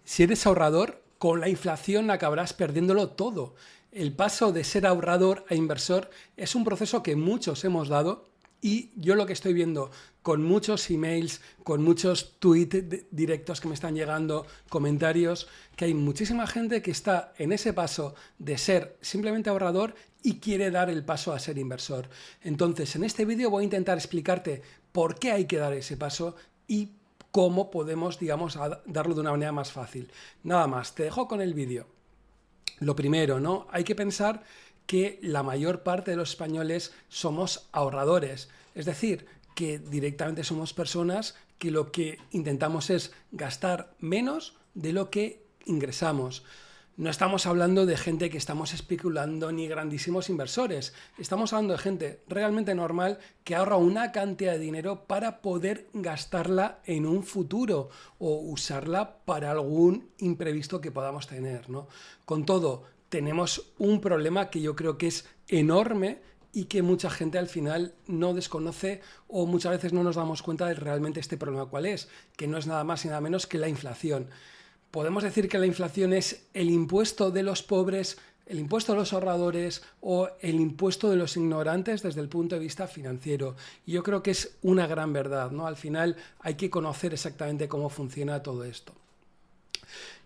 Si eres ahorrador, con la inflación acabarás perdiéndolo todo. El paso de ser ahorrador a inversor es un proceso que muchos hemos dado y yo lo que estoy viendo con muchos emails, con muchos tweets directos que me están llegando, comentarios, que hay muchísima gente que está en ese paso de ser simplemente ahorrador y quiere dar el paso a ser inversor. Entonces, en este vídeo voy a intentar explicarte por qué hay que dar ese paso y cómo podemos, digamos, darlo de una manera más fácil. Nada más, te dejo con el vídeo. Lo primero, ¿no? Hay que pensar que la mayor parte de los españoles somos ahorradores, es decir, que directamente somos personas que lo que intentamos es gastar menos de lo que ingresamos. No estamos hablando de gente que estamos especulando ni grandísimos inversores. Estamos hablando de gente realmente normal que ahorra una cantidad de dinero para poder gastarla en un futuro o usarla para algún imprevisto que podamos tener, ¿no? Con todo, tenemos un problema que yo creo que es enorme y que mucha gente al final no desconoce o muchas veces no nos damos cuenta de realmente este problema cuál es, que no es nada más y nada menos que la inflación. Podemos decir que la inflación es el impuesto de los pobres, el impuesto de los ahorradores o el impuesto de los ignorantes desde el punto de vista financiero. Y yo creo que es una gran verdad, ¿no? Al final hay que conocer exactamente cómo funciona todo esto.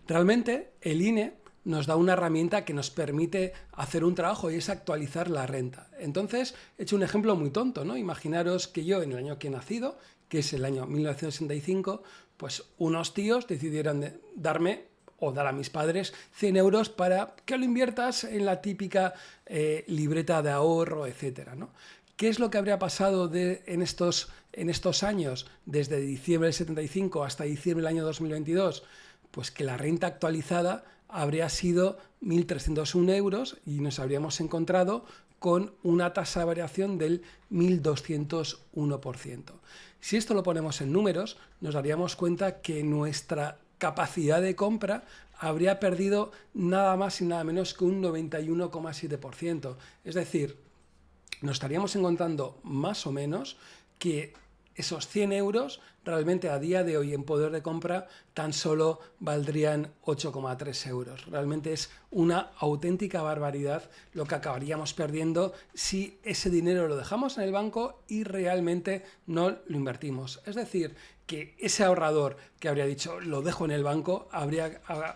Realmente el INE nos da una herramienta que nos permite hacer un trabajo y es actualizar la renta. Entonces, he hecho un ejemplo muy tonto, ¿no? Imaginaros que yo en el año que he nacido, que es el año 1965, pues unos tíos decidieran darme o dar a mis padres 100 euros para que lo inviertas en la típica libreta de ahorro, etcétera, ¿no? ¿Qué es lo que habría pasado en estos años, desde diciembre del 75 hasta diciembre del año 2022? Pues que la renta actualizada habría sido 1.301 euros y nos habríamos encontrado con una tasa de variación del 1.201%. Si esto lo ponemos en números, nos daríamos cuenta que nuestra capacidad de compra habría perdido nada más y nada menos que un 91,7%. Es decir, nos estaríamos encontrando más o menos que esos 100 euros realmente a día de hoy en poder de compra tan solo valdrían 8,3 euros. Realmente es una auténtica barbaridad lo que acabaríamos perdiendo si ese dinero lo dejamos en el banco y realmente no lo invertimos. Es decir, que ese ahorrador que habría dicho lo dejo en el banco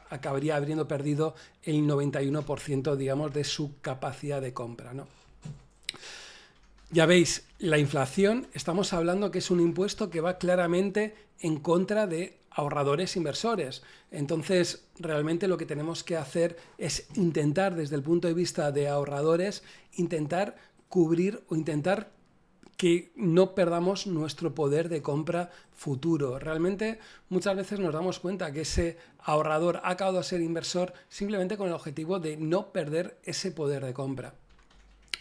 acabaría habiendo perdido el 91%, digamos, de su capacidad de compra, ¿no? Ya veis, la inflación, estamos hablando que es un impuesto que va claramente en contra de ahorradores inversores. Entonces, realmente lo que tenemos que hacer es intentar, desde el punto de vista de ahorradores, intentar cubrir o intentar que no perdamos nuestro poder de compra futuro. Realmente muchas veces nos damos cuenta que ese ahorrador ha acabado a ser inversor simplemente con el objetivo de no perder ese poder de compra.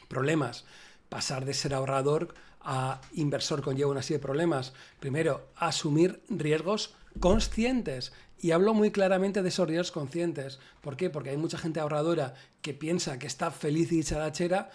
Problemas. Pasar de ser ahorrador a inversor conlleva una serie de problemas. Primero, asumir riesgos conscientes. Y hablo muy claramente de esos riesgos conscientes. ¿Por qué? Porque hay mucha gente ahorradora que piensa que está feliz y dicharachera,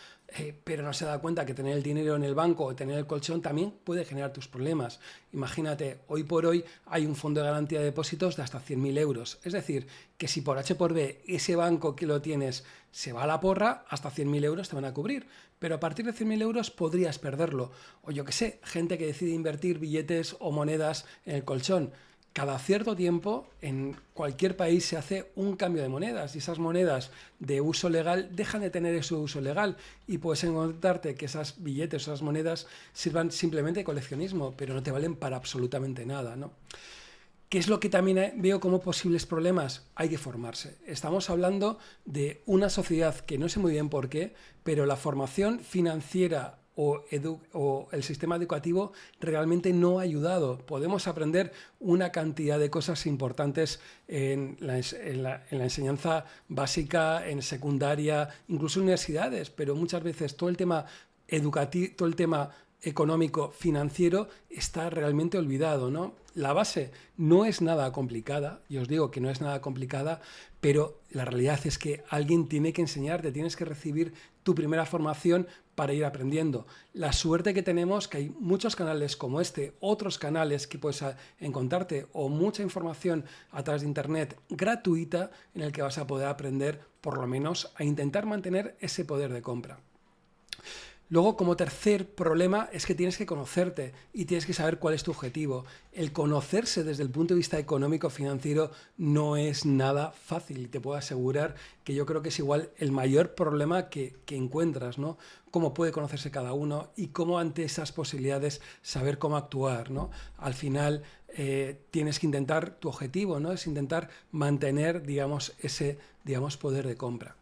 pero no se da cuenta que tener el dinero en el banco o tener el colchón también puede generar tus problemas. Imagínate, hoy por hoy hay un fondo de garantía de depósitos de hasta 100.000 euros. Es decir, que si por H por B ese banco que lo tienes se va a la porra, hasta 100.000 euros te van a cubrir. Pero a partir de 100.000 euros podrías perderlo. O yo qué sé, gente que decide invertir billetes o monedas en el colchón. Cada cierto tiempo en cualquier país se hace un cambio de monedas y esas monedas de uso legal dejan de tener ese uso legal y puedes encontrarte que esas billetes o esas monedas sirvan simplemente de coleccionismo, pero no te valen para absolutamente nada, ¿no? ¿Qué es lo que también veo como posibles problemas? Hay que formarse. Estamos hablando de una sociedad que no sé muy bien por qué, pero la formación financiera o el sistema educativo realmente no ha ayudado. Podemos aprender una cantidad de cosas importantes en la enseñanza básica, en secundaria, incluso en universidades, pero muchas veces todo el tema educativo, todo el tema económico financiero está realmente olvidado, ¿no? La base no es nada complicada, y os digo que no es nada complicada, pero la realidad es que alguien tiene que enseñarte, tienes que recibir tu primera formación para ir aprendiendo. La suerte que tenemos que hay muchos canales como este, otros canales que puedes encontrarte o mucha información a través de internet gratuita en el que vas a poder aprender por lo menos a intentar mantener ese poder de compra. Luego, como tercer problema, es que tienes que conocerte y tienes que saber cuál es tu objetivo. El conocerse desde el punto de vista económico-financiero no es nada fácil y te puedo asegurar que yo creo que es igual el mayor problema que encuentras, ¿no? Cómo puede conocerse cada uno y cómo ante esas posibilidades saber cómo actuar, ¿no? Al final tienes que intentar, tu objetivo, ¿no? Es intentar mantener, digamos, ese, digamos, poder de compra.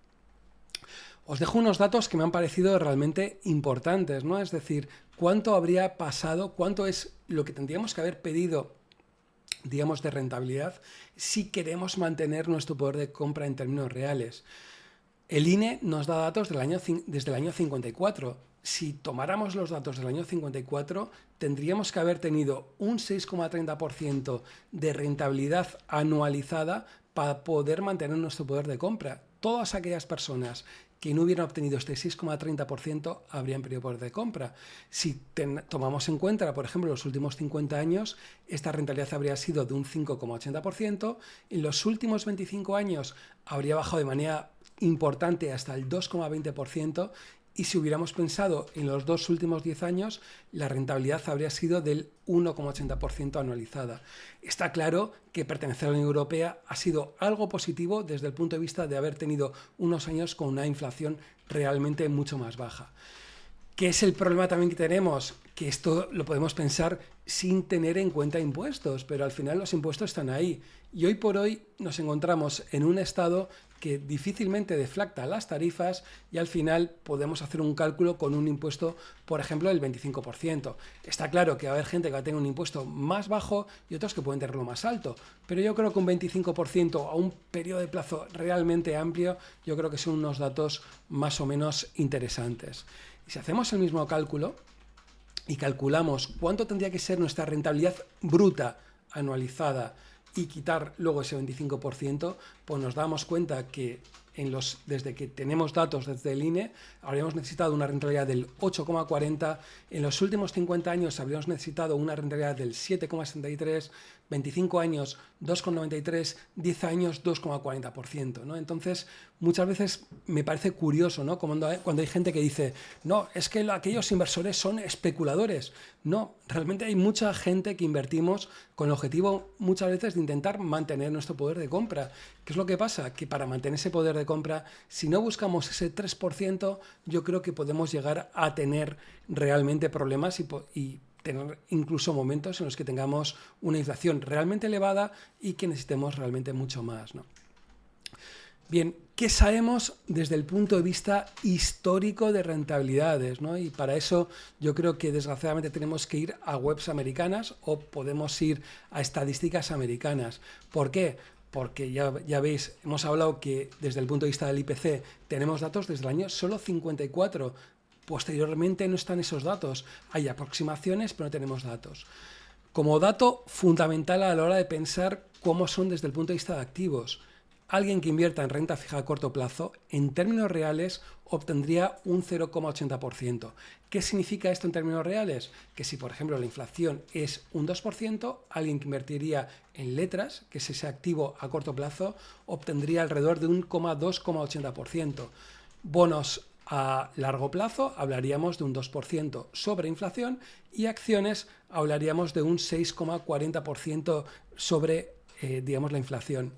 Os dejo unos datos que me han parecido realmente importantes, ¿no? Es decir, cuánto habría pasado, cuánto es lo que tendríamos que haber pedido, digamos, de rentabilidad si queremos mantener nuestro poder de compra en términos reales. El INE nos da datos desde el año 54. Si tomáramos los datos del año 54, tendríamos que haber tenido un 6,30% de rentabilidad anualizada para poder mantener nuestro poder de compra. Todas aquellas personas que no hubieran obtenido este 6,30% habrían perdido poder de compra. Si tomamos en cuenta, por ejemplo, los últimos 50 años, esta rentabilidad habría sido de un 5,80%, en los últimos 25 años habría bajado de manera importante hasta el 2,20%, y si hubiéramos pensado en los dos últimos 10 años, la rentabilidad habría sido del 1,80% anualizada. Está claro que pertenecer a la Unión Europea ha sido algo positivo desde el punto de vista de haber tenido unos años con una inflación realmente mucho más baja. ¿Qué es el problema también que tenemos? Que esto lo podemos pensar sin tener en cuenta impuestos, pero al final los impuestos están ahí. Y hoy por hoy nos encontramos en un estado que difícilmente deflacta las tarifas y al final podemos hacer un cálculo con un impuesto, por ejemplo, del 25%. Está claro que va a haber gente que va a tener un impuesto más bajo y otros que pueden tenerlo más alto, pero yo creo que un 25% a un periodo de plazo realmente amplio, yo creo que son unos datos más o menos interesantes. Y si hacemos el mismo cálculo y calculamos cuánto tendría que ser nuestra rentabilidad bruta anualizada y quitar luego ese 25%, pues nos damos cuenta que desde que tenemos datos desde el INE, habríamos necesitado una rentabilidad del 8,40, en los últimos 50 años habríamos necesitado una rentabilidad del 7,63, 25 años 2,93, 10 años 2,40%, ¿no? Entonces, muchas veces me parece curioso, ¿no? Cuando hay gente que dice, no, es que aquellos inversores son especuladores. No, realmente hay mucha gente que invertimos con el objetivo muchas veces de intentar mantener nuestro poder de compra. ¿Qué es lo que pasa? Que para mantener ese poder de compra, si no buscamos ese 3%, yo creo que podemos llegar a tener realmente problemas y tener incluso momentos en los que tengamos una inflación realmente elevada y que necesitemos realmente mucho más, ¿no? Bien, ¿qué sabemos desde el punto de vista histórico de rentabilidades, ¿no? Y para eso yo creo que desgraciadamente tenemos que ir a webs americanas o podemos ir a estadísticas americanas. ¿Por qué? Porque ya veis, hemos hablado que desde el punto de vista del IPC tenemos datos desde el año solo 54. Posteriormente no están esos datos. Hay aproximaciones, pero no tenemos datos. Como dato fundamental a la hora de pensar cómo son desde el punto de vista de activos, alguien que invierta en renta fija a corto plazo, en términos reales, obtendría un 0,80%. ¿Qué significa esto en términos reales? Que si, por ejemplo, la inflación es un 2%, alguien que invertiría en letras, que es ese activo a corto plazo, obtendría alrededor de un 2,80%. Bonos a largo plazo hablaríamos de un 2% sobre inflación y acciones hablaríamos de un 6,40% sobre, digamos, la inflación.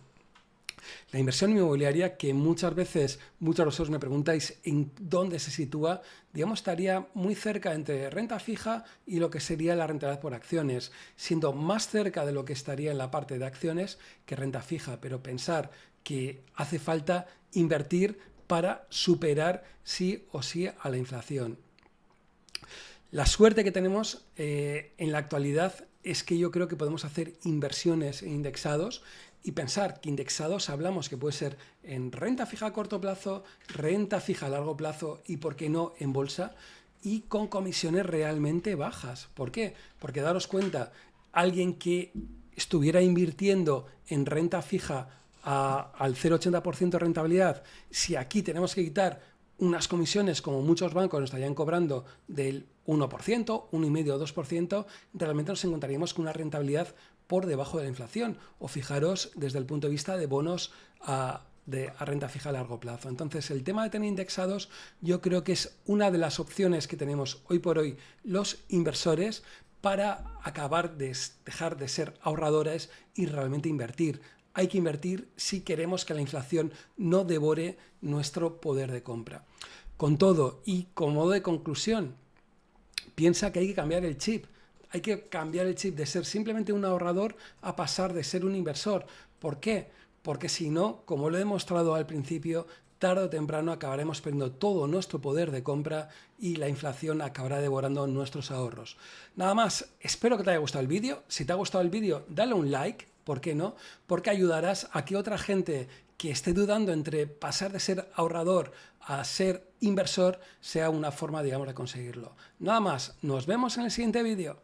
La inversión inmobiliaria, que muchas veces, muchos de vosotros me preguntáis en dónde se sitúa, digamos, estaría muy cerca entre renta fija y lo que sería la rentabilidad por acciones, siendo más cerca de lo que estaría en la parte de acciones que renta fija, pero pensar que hace falta invertir para superar sí o sí a la inflación. La suerte que tenemos en la actualidad es que yo creo que podemos hacer inversiones en indexados y pensar que indexados hablamos que puede ser en renta fija a corto plazo, renta fija a largo plazo y, por qué no, en bolsa. y con comisiones realmente bajas. ¿Por qué? Porque daros cuenta, alguien que estuviera invirtiendo en renta fija al 0,80% de rentabilidad, si aquí tenemos que quitar unas comisiones como muchos bancos nos estarían cobrando del 1%, 1,5% o 2%, realmente nos encontraríamos con una rentabilidad por debajo de la inflación. O fijaros desde el punto de vista de bonos a renta fija a largo plazo. Entonces, el tema de tener indexados yo creo que es una de las opciones que tenemos hoy por hoy los inversores para acabar de dejar de ser ahorradores y realmente invertir. Hay que invertir si queremos que la inflación no devore nuestro poder de compra. Con todo, y como modo de conclusión, piensa que hay que cambiar el chip. Hay que cambiar el chip de ser simplemente un ahorrador a pasar de ser un inversor. ¿Por qué? Porque si no, como lo he demostrado al principio, tarde o temprano acabaremos perdiendo todo nuestro poder de compra y la inflación acabará devorando nuestros ahorros. Nada más, espero que te haya gustado el vídeo. Si te ha gustado el vídeo, dale un like. ¿Por qué no? Porque ayudarás a que otra gente que esté dudando entre pasar de ser ahorrador a ser inversor sea una forma, digamos, de conseguirlo. Nada más, nos vemos en el siguiente vídeo.